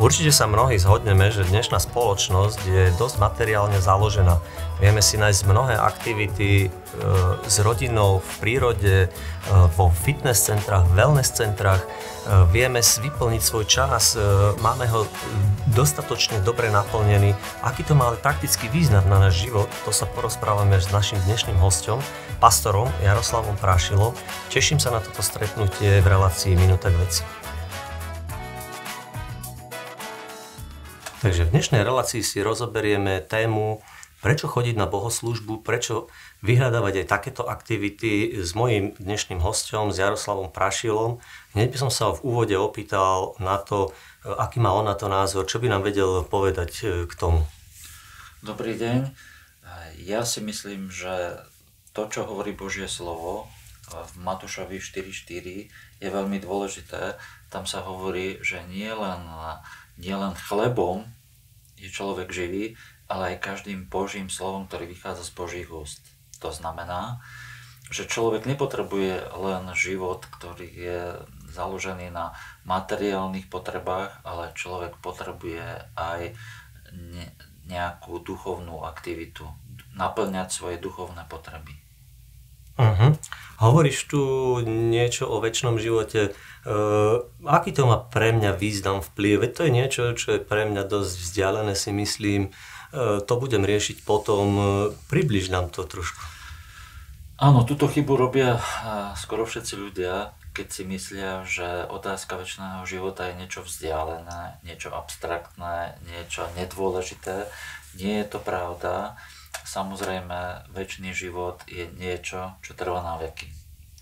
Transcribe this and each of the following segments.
Určite sa mnohí zhodneme, že dnešná spoločnosť je dosť materiálne založená. Vieme si nájsť mnohé aktivity s rodinou, v prírode, vo fitness centrách, wellness centrách. Vieme si vyplniť svoj čas, máme ho dostatočne dobre naplnený. Aký to má ale praktický význam na náš život, to sa porozprávame s našim dnešným hosťom, pastorom Jaroslavom Prášilom. Teším sa na toto stretnutie v relácii Minúta k veci. Takže v dnešnej relácii si rozoberieme tému, prečo chodiť na bohoslúžbu, prečo vyhľadávať aj takéto aktivity s mojím dnešným hosťom, s Jaroslavom Prášilom. Hneď by som sa v úvode opýtal na to, aký má on na to názor, čo by nám vedel povedať k tomu. Dobrý deň. Ja si myslím, že to, čo hovorí Božie slovo v Matúšovi 4.4 je veľmi dôležité. Tam sa hovorí, že nie len chlebom je človek živý, ale aj každým Božím slovom, ktorý vychádza z Božích úst. To znamená, že človek nepotrebuje len život, ktorý je založený na materiálnych potrebách, ale človek potrebuje aj nejakú duchovnú aktivitu, naplňať svoje duchovné potreby. Hovoríš tu niečo o večnom živote. Aký to má pre mňa význam, vplyv? Veď to je niečo, čo je pre mňa dosť vzdialené, si myslím. To budem riešiť potom. Približ nám to trošku. Áno, túto chybu robia skoro všetci ľudia, keď si myslia, že otázka večného života je niečo vzdialené, niečo abstraktné, niečo nedôležité. Nie je to pravda. Samozrejme, večný život je niečo, čo trvá na veky.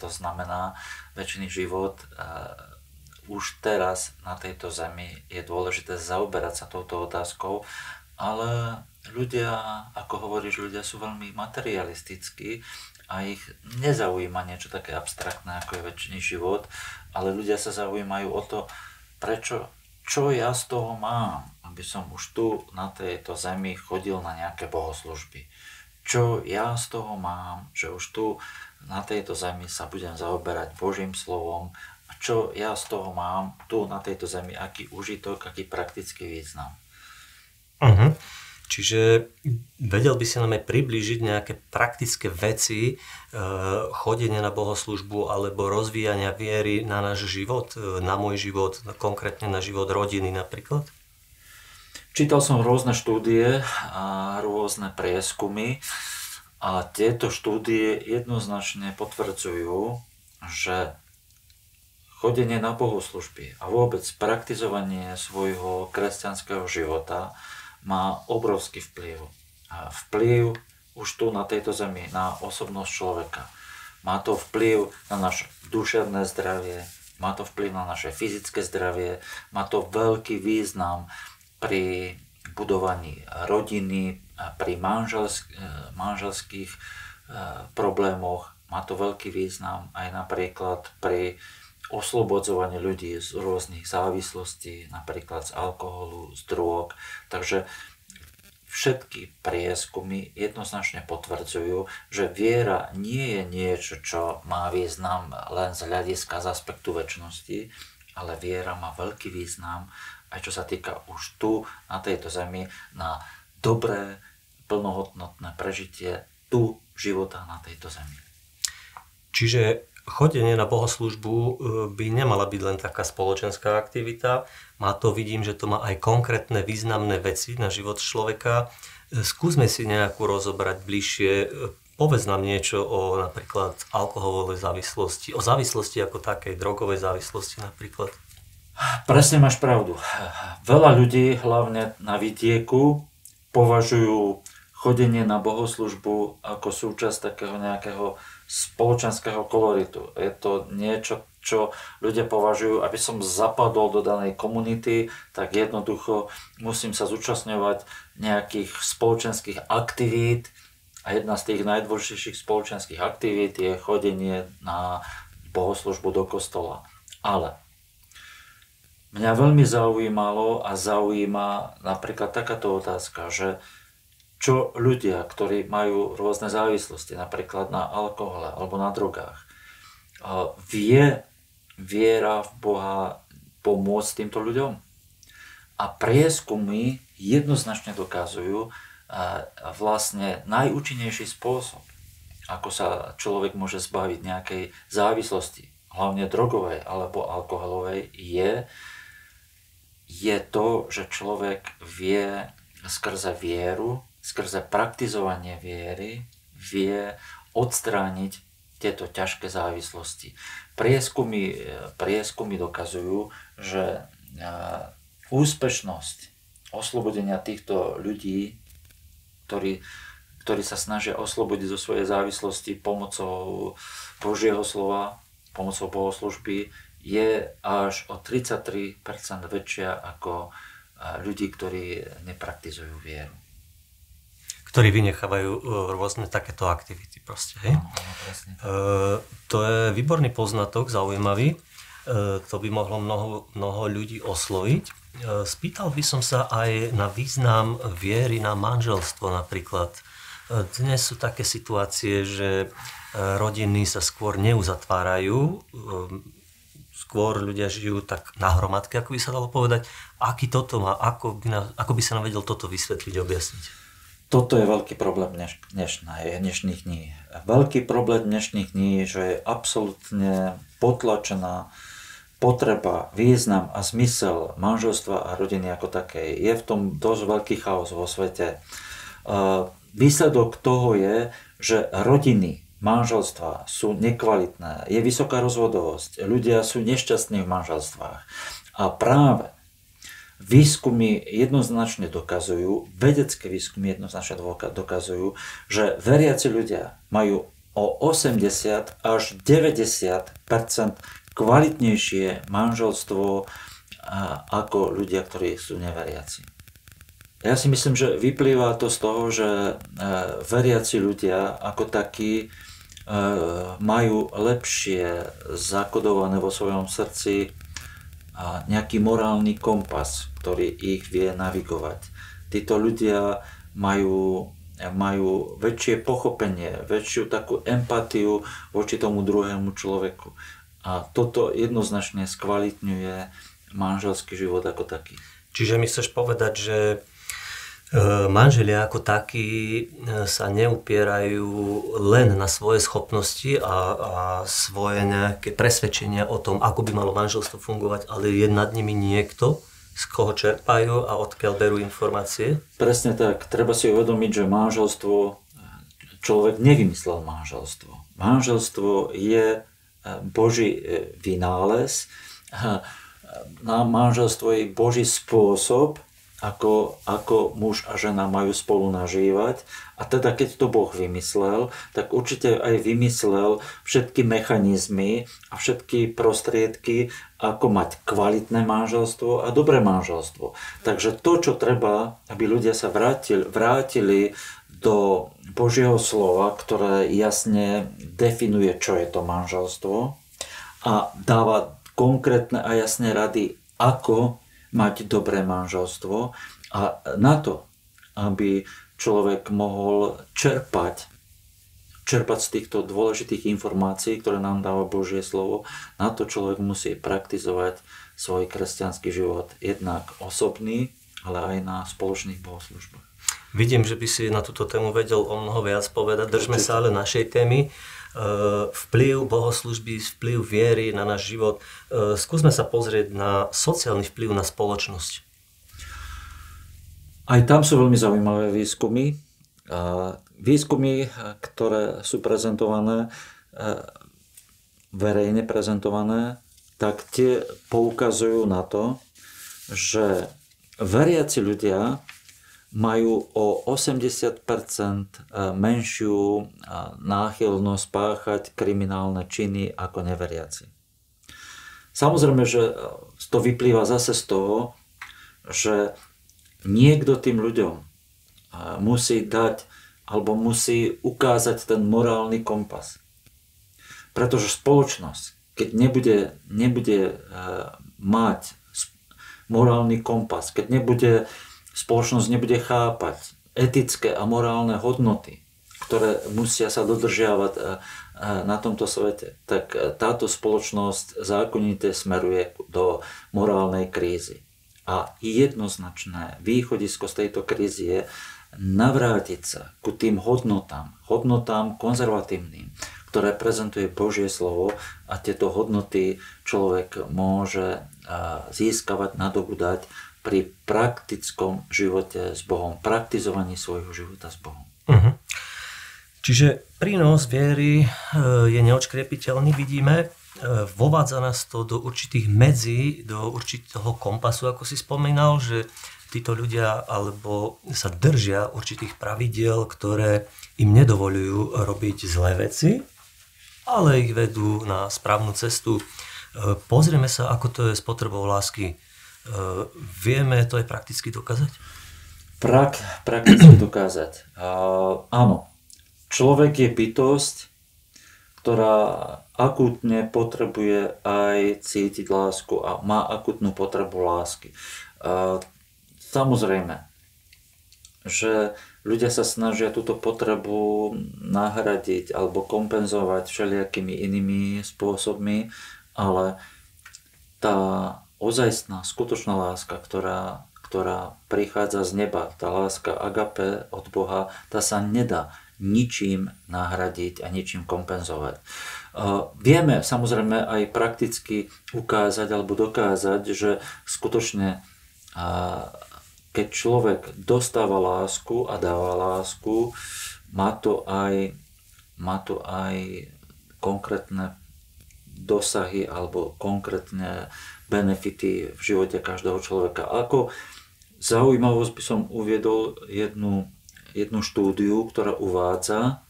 To znamená, večný život už teraz na tejto zemi je dôležité zaoberať sa touto otázkou, ale ľudia, ako hovoríš, ľudia sú veľmi materialistickí a ich nezaujíma niečo také abstraktné, ako je večný život, ale ľudia sa zaujímajú o to, čo ja z toho mám, aby som už tu na tejto zemi chodil na nejaké bohoslužby. Čo ja z toho mám, že už tu na tejto zemi sa budem zaoberať Božím slovom a čo ja z toho mám tu na tejto zemi, aký užitok, aký praktický význam. Čiže vedel by si nám aj priblížiť nejaké praktické veci, chodenie na bohoslúžbu alebo rozvíjania viery na náš život, na môj život, konkrétne na život rodiny napríklad? Čítal som rôzne štúdie a rôzne prieskumy a tieto štúdie jednoznačne potvrdzujú, že chodenie na bohoslužby a vôbec praktizovanie svojho kresťanského života má obrovský vplyv. A vplyv už tu na tejto zemi, na osobnosť človeka. Má to vplyv na naše duševné zdravie, má to vplyv na naše fyzické zdravie, má to veľký význam pri budovaní rodiny, pri manželských problémoch. Má to veľký význam aj napríklad pri oslobodzovaní ľudí z rôznych závislostí, napríklad z alkoholu, z drog. Takže všetky prieskumy jednoznačne potvrdzujú, že viera nie je niečo, čo má význam len z hľadiska z aspektu večnosti, ale viera má veľký význam aj čo sa týka už tu, na tejto zemi, na dobré, plnohodnotné prežitie tu života na tejto zemi. Čiže chodenie na bohoslúžbu by nemala byť len taká spoločenská aktivita. Vidím, že to má aj konkrétne významné veci na život človeka. Skúsme si nejakú rozobrať bližšie. Povedz nám niečo o napríklad alkoholovej závislosti, o závislosti ako takej, drogovej závislosti napríklad. Presne máš pravdu. Veľa ľudí, hlavne na vidieku, považujú chodenie na bohoslužbu ako súčasť takého nejakého spoločenského koloritu. Je to niečo, čo ľudia považujú, aby som zapadol do danej komunity, tak jednoducho musím sa zúčastňovať nejakých spoločenských aktivít a jedna z tých najdôležitejších spoločenských aktivít je chodenie na bohoslužbu do kostola. Ale mňa veľmi zaujímalo a zaujíma napríklad takáto otázka, že čo ľudia, ktorí majú rôzne závislosti, napríklad na alkohole alebo na drogách, vie viera v Boha pomôcť týmto ľuďom? A prieskumy jednoznačne dokazujú vlastne najúčinnejší spôsob, ako sa človek môže zbaviť nejakej závislosti, hlavne drogovej alebo alkoholovej, je to, že človek vie skrze vieru, skrze praktizovanie viery, vie odstrániť tieto ťažké závislosti. Prieskumy dokazujú, že úspešnosť oslobodenia týchto ľudí, ktorí sa snažia oslobodiť zo svojej závislosti pomocou Božieho slova, pomocou bohoslúžby, je až o 33% väčšia ako ľudí, ktorí nepraktizujú vieru. Ktorí vynechávajú rôzne takéto aktivity proste, hej? To je výborný poznatok, zaujímavý. To by mohlo mnoho ľudí osloviť. Spýtal by som sa aj na význam viery na manželstvo napríklad. Dnes sú také situácie, že rodiny sa skôr neuzatvárajú, skôr ľudia žijú tak na hromadke, ako by sa dalo povedať. Aký toto má, ako by sa nám vedel toto vysvetliť, objasniť? Toto je veľký problém dnešných dní. Veľký problém dnešných dní, že je absolútne potlačená potreba, význam a zmysel manželstva a rodiny ako takej. Je v tom dosť veľký chaos vo svete. Výsledok toho je, že rodiny, manželstva sú nekvalitné, je vysoká rozvodovosť, ľudia sú nešťastní v manželstvách. A práve výskumy jednoznačne dokazujú, vedecké výskumy jednoznačne dokazujú, že veriaci ľudia majú o 80 až 90% kvalitnejšie manželstvo ako ľudia, ktorí sú neveriaci. Ja si myslím, že vyplýva to z toho, že veriaci ľudia ako takí majú lepšie zakodované vo svojom srdci nejaký morálny kompas, ktorý ich vie navigovať. Títo ľudia majú väčšie pochopenie, väčšiu takú empatiu voči tomu druhému človeku. A toto jednoznačne skvalitňuje manželský život ako taký. Čiže mi chceš povedať, že manželia ako takí sa neupierajú len na svoje schopnosti a svoje nejaké presvedčenia o tom, ako by malo manželstvo fungovať, ale je nad nimi niekto, z koho čerpajú a odkiaľ berú informácie? Presne tak. Treba si uvedomiť, že manželstvo, človek nevymyslel manželstvo. Manželstvo je Boží vynález. Na manželstvo je Boží spôsob, ako muž a žena majú spolu nažívať. A teda keď to Boh vymyslel, tak určite aj vymyslel všetky mechanizmy a všetky prostriedky, ako mať kvalitné manželstvo a dobré manželstvo. Takže to, čo treba, aby ľudia sa vrátili do Božieho slova, ktoré jasne definuje, čo je to manželstvo a dáva konkrétne a jasné rady, ako mať dobré manželstvo, a na to, aby človek mohol čerpať z týchto dôležitých informácií, ktoré nám dáva Božie slovo, na to človek musí praktizovať svoj kresťanský život, jednak osobný, ale aj na spoločných bohoslúžbách. Vidím, že by si na túto tému vedel o mnoho viac povedať. Držme sa ale našej témy. Vplyv bohoslúžby, vplyv viery na náš život. Skúsme sa pozrieť na sociálny vplyv na spoločnosť. Aj tam sú veľmi zaujímavé výskumy. Výskumy, ktoré sú prezentované, verejne prezentované, tak tie poukazujú na to, že veriaci ľudia majú o 80% menšiu náchylnosť páchať kriminálne činy ako neveriaci. Samozrejme, že to vyplýva zase z toho, že niekto tým ľuďom musí dať alebo musí ukázať ten morálny kompas. Pretože spoločnosť, keď nebude mať morálny kompas, keď spoločnosť nebude chápať etické a morálne hodnoty, ktoré musia sa dodržiavať na tomto svete, tak táto spoločnosť zákonite smeruje do morálnej krízy. A jednoznačné východisko z tejto krízy je navrátiť sa ku tým hodnotám konzervatívnym, ktoré prezentuje Božie slovo, a tieto hodnoty človek môže získavať, nadobúdať pri praktickom živote s Bohom, praktizovaní svojho života s Bohom. Uh-huh. Čiže prínos viery je neodškriepiteľný, vidíme. Vovádza nás to do určitých medzí, do určitého kompasu, ako si spomínal, že títo ľudia alebo sa držia určitých pravidiel, ktoré im nedovoľujú robiť zlé veci, ale ich vedú na správnu cestu. Pozrieme sa, ako to je s potrebou lásky. Vieme to aj prakticky dokázať? Prakticky dokázať. Áno. Človek je bytosť, ktorá akútne potrebuje aj cítiť lásku a má akútnu potrebu lásky. Samozrejme, že ľudia sa snažia túto potrebu nahradiť alebo kompenzovať všelijakými inými spôsobmi, ale tá ozajstná, skutočná láska, ktorá prichádza z neba, tá láska agape od Boha, tá sa nedá ničím nahradiť a ničím kompenzovať. Vieme samozrejme aj prakticky ukázať alebo dokázať, že skutočne keď človek dostáva lásku a dáva lásku, má to aj konkrétne dosahy alebo konkrétne benefity v živote každého človeka. Ako zaujímavosť by som uviedol jednu štúdiu, ktorá uvádza,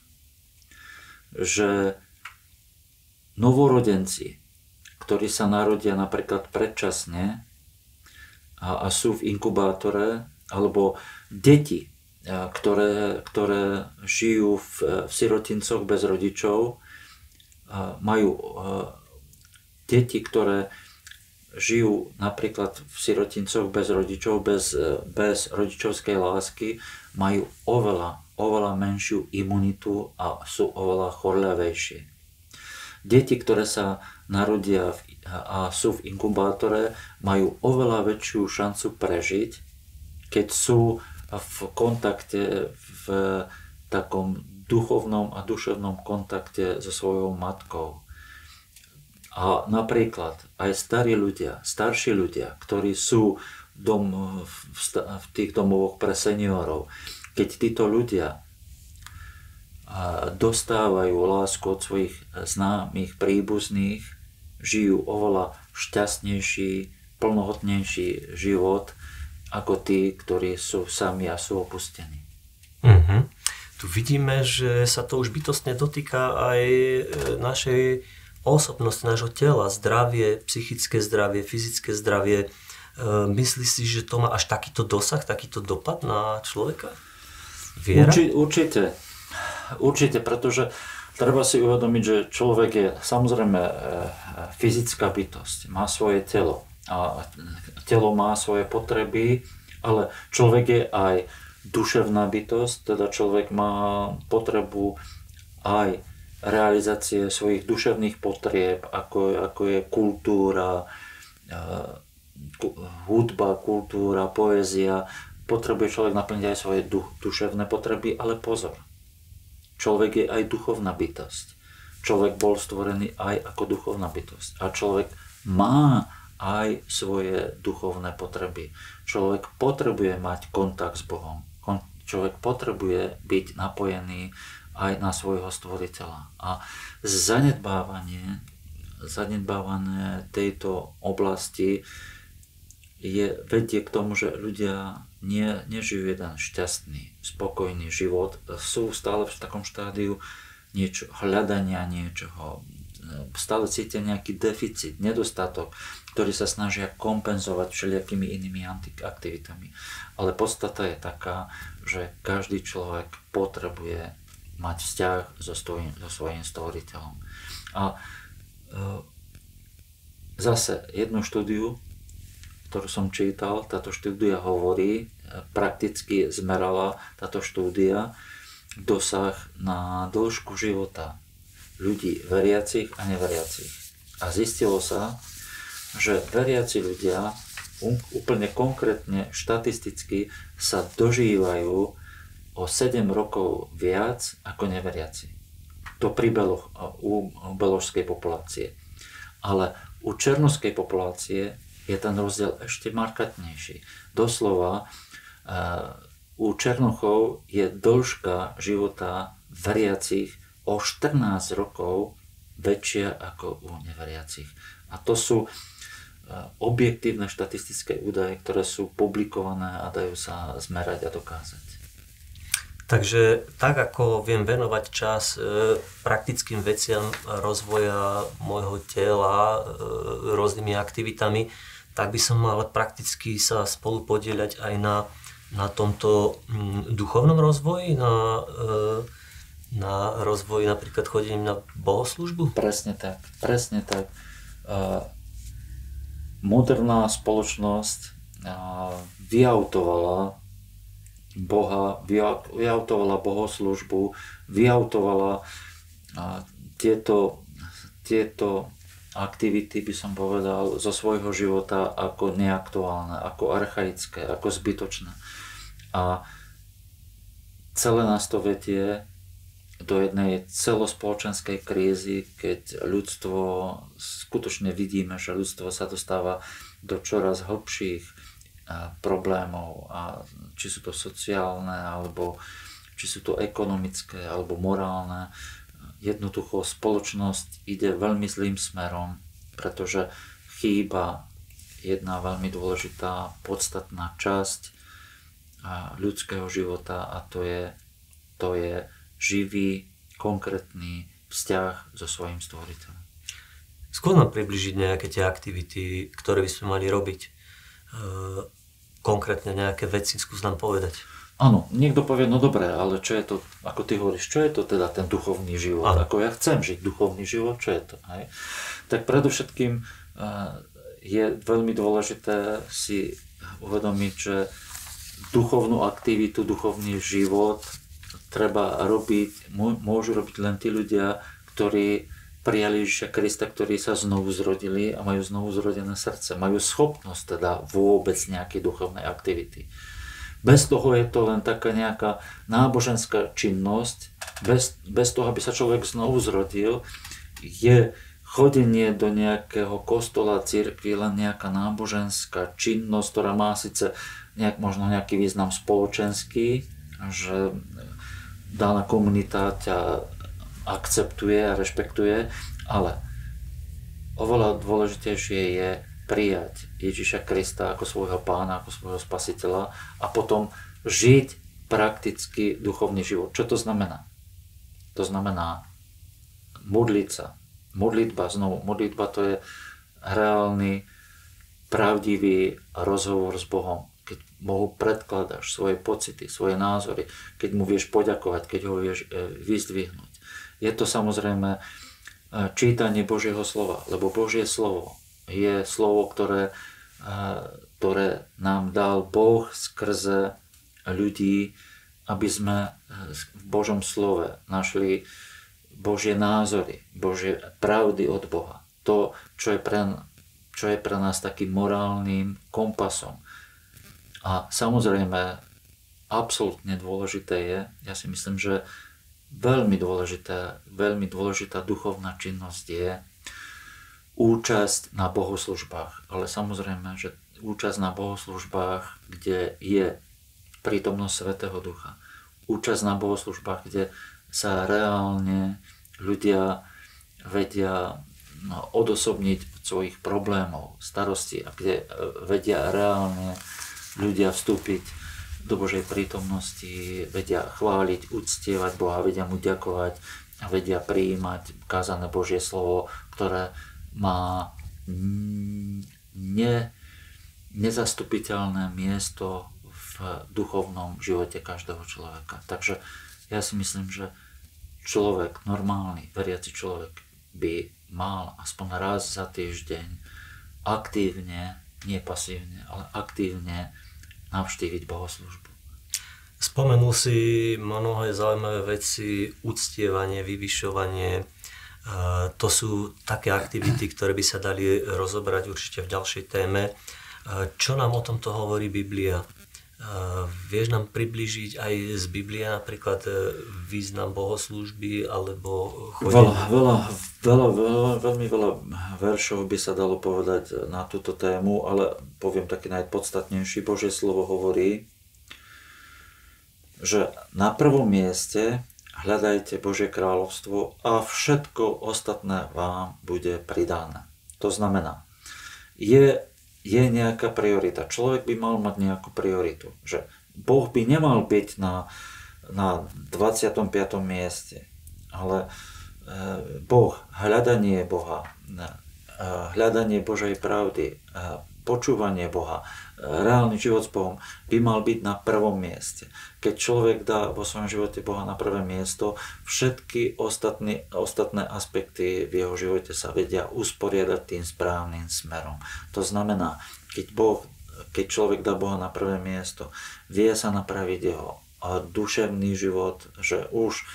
že novorodenci, ktorí sa narodia napríklad predčasne a sú v inkubátore, alebo deti, ktoré žijú v sirotincoch bez rodičov, majú deti, ktoré žijú napríklad v sirotincoch bez rodičov, bez rodičovskej lásky, majú oveľa menšiu imunitu a sú oveľa chorľavejšie. Deti, ktoré sa narodia a sú v inkubátore, majú oveľa väčšiu šancu prežiť, keď sú v kontakte, v takom duchovnom a duševnom kontakte so svojou matkou. A napríklad aj starší ľudia, ktorí sú v tých domovoch pre seniorov, keď títo ľudia dostávajú lásku od svojich známych, príbuzných, žijú oveľa šťastnejší, plnohodnejší život ako tí, ktorí sú sami a sú opustení. Uh-huh. Tu vidíme, že sa to už bytostne dotýka aj našej osobnosť nášho tela, zdravie, psychické zdravie, fyzické zdravie. Myslíš si, že to má až takýto dosah, takýto dopad na človeka? Viera? Určite, pretože treba si uvedomiť, že človek je samozrejme fyzická bytosť, má svoje telo a telo má svoje potreby, ale človek je aj duševná bytosť, teda človek má potrebu aj realizácie svojich duševných potrieb, ako je kultúra, hudba, kultúra, poézia. Potrebuje človek naplniť aj svoje duševné potreby, ale pozor. Človek je aj duchovná bytosť. Človek bol stvorený aj ako duchovná bytosť. A človek má aj svoje duchovné potreby. Človek potrebuje mať kontakt s Bohom. Človek potrebuje byť napojený aj na svojho stvoriteľa. A zanedbávanie tejto oblasti vedie k tomu, že ľudia nežijú jeden šťastný, spokojný život. Sú stále v takom štádiu hľadania niečoho. Stále cítia nejaký deficit, nedostatok, ktorý sa snažia kompenzovať všelijakými inými aktivitami. Ale podstata je taká, že každý človek potrebuje mať vzťah so svojím stvoriteľom. A zase jednu štúdiu, ktorú som čítal, táto štúdia hovorí, prakticky zmerala táto štúdia dosah na dĺžku života ľudí veriacich a neveriacich. A zistilo sa, že veriaci ľudia úplne konkrétne, štatisticky sa dožívajú o 7 rokov viac ako neveriaci. To pri u beložskej populácie. Ale u černošskej populácie je ten rozdiel ešte markantnejší. Doslova u Černochov je dĺžka života veriacich o 14 rokov väčšia ako u neveriacich. A to sú objektívne štatistické údaje, ktoré sú publikované a dajú sa zmerať a dokázať. Takže tak, ako viem venovať čas praktickým veciam rozvoja môjho tela rôznymi aktivitami, tak by som mal prakticky sa spolu podieľať aj na tomto duchovnom rozvoji, na rozvoji napríklad chodením na bohoslúžbu? Presne tak, presne tak. Moderná spoločnosť vyautovala Boha, vyautovala bohoslúžbu, vyautovala tieto aktivity, by som povedal, zo svojho života ako neaktuálne, ako archaické, ako zbytočné. A celé nás to vedie do jednej celospoločenskej krízy, keď ľudstvo, skutočne vidíme, že ľudstvo sa dostáva do čoraz hlbších problémov, a či sú to sociálne, alebo či sú to ekonomické, alebo morálne. Jednoducho spoločnosť ide veľmi zlým smerom, pretože chýba jedna veľmi dôležitá, podstatná časť ľudského života, a to je živý, konkrétny vzťah so svojím stvoriteľom. Skôr nám približiť nejaké tie aktivity, ktoré by sme mali robiť. Konkrétne nejaké veci, skús nám povedať. Áno, niekto povie, no dobré, ale čo je to, ako ty hovoríš, čo je to teda ten duchovný život? Áno. Ako ja chcem žiť duchovný život, čo je to? Hej? Tak predovšetkým je veľmi dôležité si uvedomiť, že duchovnú aktivitu, duchovný život treba robiť, môžu robiť len tí ľudia, ktorí prijali Ježiša Krista, ktorí sa znovu zrodili a majú znovu zrodené srdce. Majú schopnosť teda vôbec nejakej duchovnej aktivity. Bez toho je to len taká nejaká náboženská činnosť. Bez toho, aby sa človek znovu zrodil, je chodenie do nejakého kostola, cirkvi len nejaká náboženská činnosť, ktorá má síce možno nejaký význam spoločenský, že daná komunita ťa akceptuje a rešpektuje, ale oveľa dôležitejšie je prijať Ježiša Krista ako svojho pána, ako svojho spasiteľa a potom žiť prakticky duchovný život. Čo to znamená? To znamená modliť sa. Modlitba to je reálny, pravdivý rozhovor s Bohom. Keď mu predkladáš svoje pocity, svoje názory, keď mu vieš poďakovať, keď ho vieš vyzdvihnúť. Je to samozrejme čítanie Božieho slova, lebo Božie slovo je slovo, ktoré nám dal Boh skrze ľudí, aby sme v Božom slove našli Božie názory, Božie pravdy od Boha. To, čo je pre nás takým morálnym kompasom. A samozrejme, absolútne dôležité je, ja si myslím, že veľmi dôležitá duchovná činnosť je účasť na bohoslužbách. Ale samozrejme, že účasť na bohoslužbách, kde je prítomnosť Svätého Ducha. Účasť na bohoslužbách, kde sa reálne ľudia vedia odosobniť od svojich problémov, starostí, a kde vedia reálne ľudia vstúpiť do Božej prítomnosti, vedia chváliť, uctievať Boha, vedia mu ďakovať a vedia prijímať kázané Božie slovo, ktoré má nezastupiteľné miesto v duchovnom živote každého človeka. Takže ja si myslím, že človek, normálny, veriaci človek by mal aspoň raz za týždeň aktívne, nie pasívne, ale aktívne navštíviť bohoslúžbu. Spomenul si mnohé zaujímavé veci, uctievanie, vyvyšovanie. To sú také aktivity, ktoré by sa dali rozobrať určite v ďalšej téme. Čo nám o tomto hovorí Biblia? Vieš nám priblížiť aj z Biblie napríklad význam bohoslúžby alebo chodenie? Veľmi veľa veršov by sa dalo povedať na túto tému, ale poviem taký najpodstatnejší. Božie slovo hovorí, že na prvom mieste hľadajte Božie kráľovstvo a všetko ostatné vám bude pridané. To znamená, je nejaká priorita. Človek by mal mať nejakú prioritu. Že Boh by nemal byť na 25. mieste, ale Boh, hľadanie Boha, hľadanie Božej pravdy, počúvanie Boha, reálny život s Bohom by mal byť na prvom mieste. Keď človek dá vo svojom živote Boha na prvé miesto, všetky ostatné aspekty v jeho živote sa vedia usporiadať tým správnym smerom. To znamená, keď človek dá Boha na prvé miesto, vie sa napraviť jeho duševný život, že už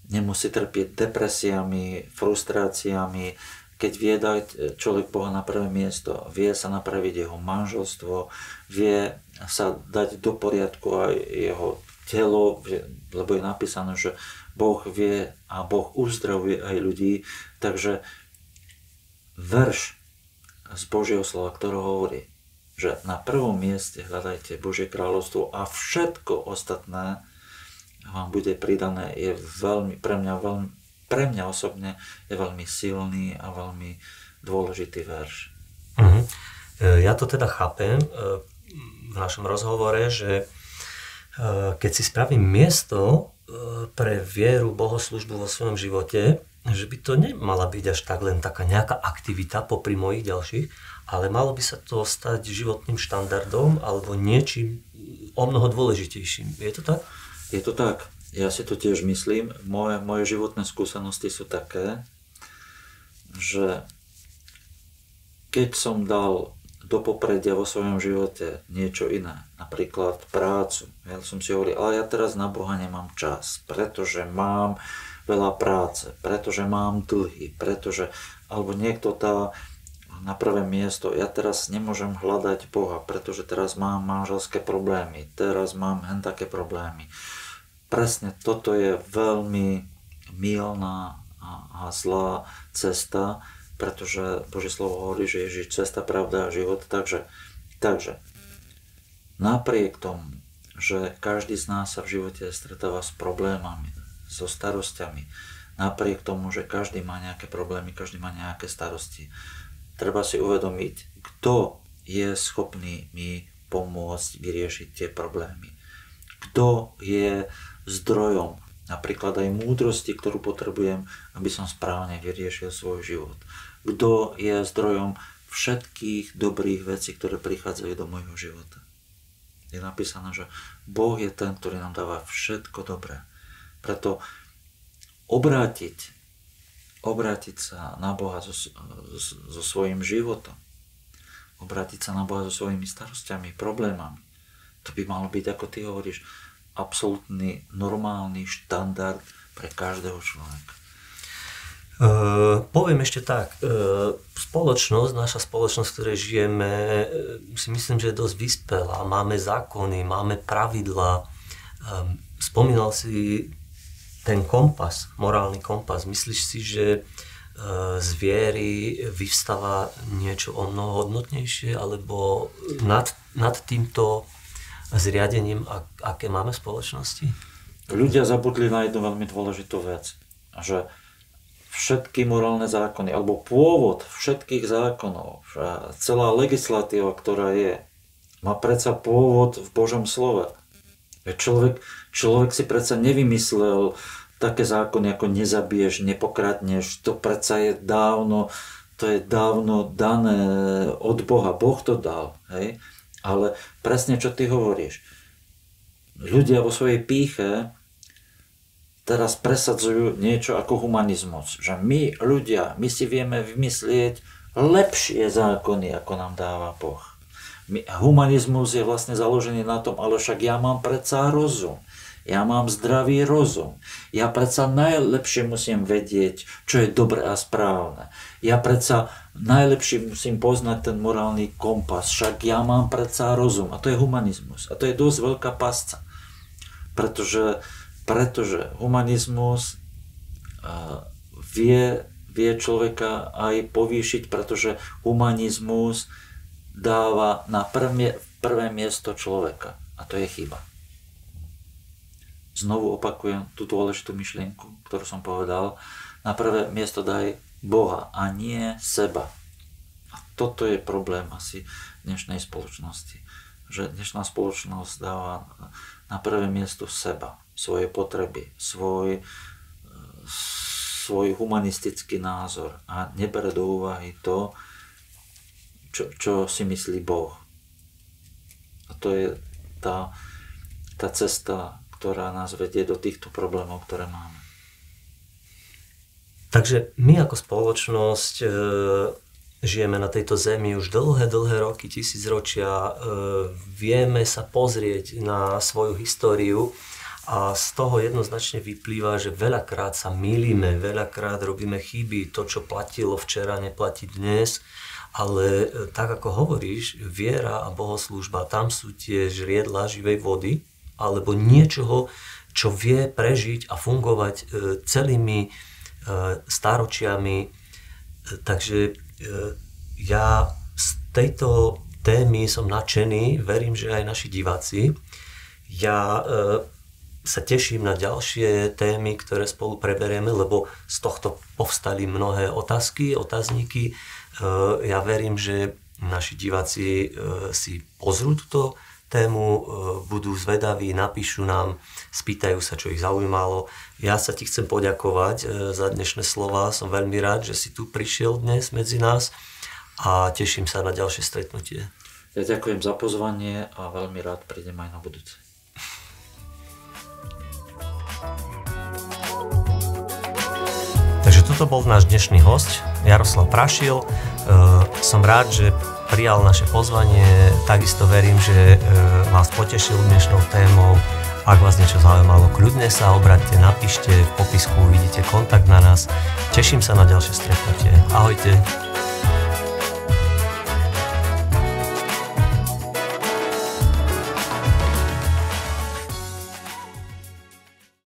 nemusí trpieť depresiami, frustráciami. Keď vie dať človek Boha na prvé miesto, vie sa napraviť jeho manželstvo, vie sa dať do poriadku aj jeho telo, lebo je napísané, že Boh vie a Boh uzdravuje aj ľudí. Takže verš z Božieho slova, ktorý hovorí, že na prvom mieste hľadajte Božie kráľovstvo a všetko ostatné vám bude pridané, je pre mňa osobne je veľmi silný a veľmi dôležitý verš. Ja to teda chápem v našom rozhovore, že keď si spravím miesto pre vieru, bohoslúžbu vo svojom živote, že by to nemala byť až tak len taká nejaká aktivita popri mojich ďalších, ale malo by sa to stať životným štandardom alebo niečím o mnoho dôležitejším. Je to tak? Je to tak. Ja si to tiež myslím. Moje životné skúsenosti sú také, že keď som dal do popredia vo svojom živote niečo iné, napríklad prácu, ja som si hovoril, ale ja teraz na Boha nemám čas, pretože mám veľa práce, pretože mám dlhy, alebo niekto dá na prvé miesto, ja teraz nemôžem hľadať Boha, pretože teraz mám manželské problémy, teraz mám hen také problémy. Presne toto je veľmi mylná a zlá cesta, pretože Božie slovo hovorí, že Ježiš cesta, pravda a život. Takže napriek tomu, že každý z nás sa v živote stretáva s problémami, so starostiami, napriek tomu, že každý má nejaké problémy, každý má nejaké starosti, treba si uvedomiť, kto je schopný mi pomôcť vyriešiť tie problémy. Kto je zdrojom napríklad aj múdrosti, ktorú potrebujem, aby som správne vyriešil svoj život. Kto je zdrojom všetkých dobrých vecí, ktoré prichádzajú do môjho života. Je napísané, že Boh je ten, ktorý nám dáva všetko dobré. Preto obrátiť sa na Boha so svojím životom, obrátiť sa na Boha so svojimi starostiami, problémami, to by malo byť, ako ty hovoríš, absolútny normálny štandard pre každého človeka. Poviem ešte tak, naša spoločnosť, v ktorej žijeme, si myslím, že je dosť vyspelá. Máme zákony, máme pravidlá. Spomínal si ten kompas, morálny kompas. Myslíš si, že z viery vyvstáva niečo o mnoho hodnotnejšie, alebo nad týmto zriadením, aké máme v spoločnosti? Ľudia zabudli na jednu veľmi dôležitú vec, že všetky morálne zákony, alebo pôvod všetkých zákonov, celá legislatíva, ktorá je, má predsa pôvod v Božom slove. Človek si predsa nevymyslel také zákony, ako nezabiješ, nepokradneš, to predsa je dávno dané od Boha. Boh to dal, hej? Ale presne čo ty hovoríš. Ľudia vo svojej pýche teraz presadzujú niečo ako humanizmus. Že my ľudia, my si vieme vymyslieť lepšie zákony, ako nám dáva Boh. Humanizmus je vlastne založený na tom, ale však ja mám predsa rozum. Ja mám zdravý rozum. Ja predsa najlepšie musím vedieť, čo je dobré a správne. Ja predsa najlepšie musím poznať ten morálny kompas. Však ja mám predsa rozum. A to je humanizmus. A to je dosť veľká pasca. Pretože humanizmus vie človeka aj povýšiť, pretože humanizmus dáva na prvé miesto človeka. A to je chyba. Znovu opakujem tú dôležitú myšlienku, ktorú som povedal. Na prvé miesto daj Boha a nie seba. A toto je problém asi dnešnej spoločnosti. Že dnešná spoločnosť dáva na prvé miesto seba, svoje potreby, svoj humanistický názor a nebere do úvahy to, čo si myslí Boh. A to je tá cesta, ktorá nás vedie do týchto problémov, ktoré máme. Takže my ako spoločnosť žijeme na tejto zemi už dlhé roky, tisícročia, vieme sa pozrieť na svoju históriu a z toho jednoznačne vyplýva, že veľakrát sa mýlime, veľakrát robíme chyby, to, čo platilo včera, neplatí dnes, ale tak ako hovoríš, viera a bohoslúžba, tam sú tie žriedla živej vody, alebo niečoho, čo vie prežiť a fungovať celými stáročiami. Takže ja z tejto témy som nadšený, verím, že aj naši diváci. Ja sa teším na ďalšie témy, ktoré spolu preberieme, lebo z tohto povstali mnohé otázky, otázniky. Ja verím, že naši diváci si pozrú túto tému, budú zvedaví, napíšu nám, spýtajú sa, čo ich zaujímalo. Ja sa ti chcem poďakovať za dnešné slova. Som veľmi rád, že si tu prišiel dnes medzi nás a teším sa na ďalšie stretnutie. Ja ďakujem za pozvanie a veľmi rád prídem aj na budúce. Takže toto bol náš dnešný hosť, Jaroslav Prašil. Som rád, že prijal naše pozvanie, takisto verím, že vás potešil dnešnou témou. Ak vás niečo zaujímalo, kľudne sa obráťte, napíšte, v popisku uvidíte kontakt na nás. Teším sa na ďalšie stretnutie. Ahojte.